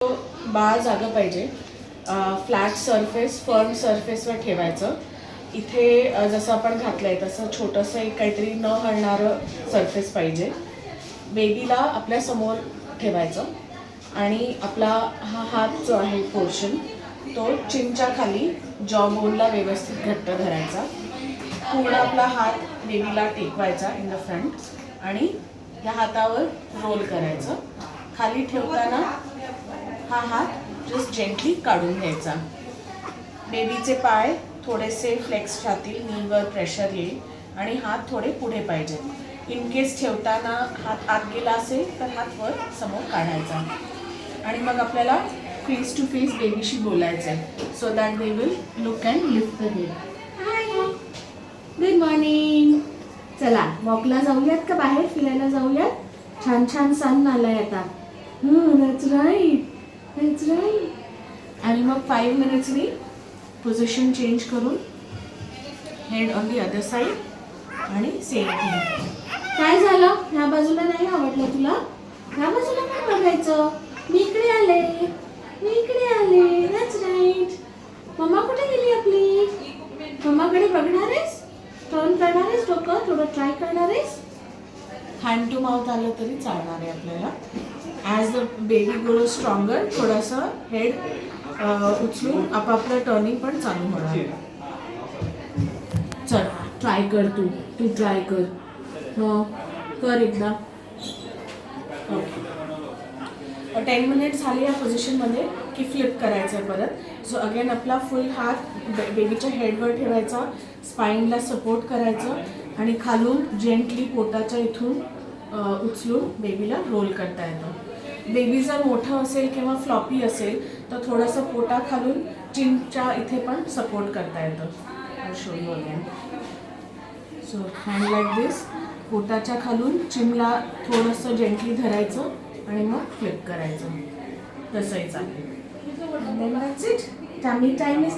बाळ जागं पाहिजे. Flat surface, firm सरफेसवर ठेवायचं. इथे जसं आपण घातलंय तसं छोटंसं एक काहीतरी न हलणारं सरफेस पाहिजे. बेबीला आपल्या समोर ठेवायचं आणि आपला हा हात जो आहे पोर्शन तो चिनच्या खाली जॉ बोनला व्यवस्थित घट्ट धरायचा. पूर्ण आपला हात बेबीला टेकवायचा इन द फ्रंट आणि या हातावर रोल करायचं. खाली ठेवताना हा हात जस्ट जेंटली काढून घ्यायचा. बेबीचे पाय थोडेसे फ्लेक्स राहतील, नीवर प्रेशर येईल आणि हात थोडे पुढे पाहिजेत. इन केस ठेवताना हात आत गेला असेल तर हात वर समोर काढायचा आणि मग आपल्याला फेस टू फेस बेबीशी बोलायचं आहे. So that they will look and lift the head. Good morning. चला वॉकला जाऊयात का बाहेर फिरायला जाऊयात? छान छान सन आलाय आता. That's right, that's right. आणि मग 5 मिनिट्सनी पोझिशन चेंज करून head on the other side आणि सेम थिंग. काय झालं? ह्या बाजूला नाही आवडलं तुला? ह्या बाजूला काय बघायचं? मी इकडे आले, मी इकडे आले. That's right. मम्मा कुठे गेली आपली? मम्माकडे बघणार आहेस? टर्न करणार आहेस डोकं? थोडं ट्राय करणार आहेस? हँड टू माउथ आलं तरी चालणार आहे आपल्याला. As the baby grow stronger थोडंसं हेड उचलून आपापलं टर्निंग पण चालू होणार. चल ट्राय कर, तू ट्राय कर. हो कर एकदा. ओके. 10 मिनिट्स झाले या पोझिशनमध्ये की फ्लिप करायचं आहे परत. सो अगेन आपला फुल हात बेबीच्या हेडवर ठेवायचा, स्पाईनला सपोर्ट करायचं आणि खालून जेंटली पोटाच्या इथून उचलून बेबीला रोल करता येतं. बेबी जर मोठं असेल किंवा फ्लॉपी असेल तर थोडंसं पोटाखालून चिनच्या इथे पण सपोर्ट करता येतं. Show you again. So hand like this. पोटाच्या खालून चिनला थोडंसं जेंटली धरायचं आणि मग फ्लिप करायचं. तसंही चालेल. Then that's it. Tummy time is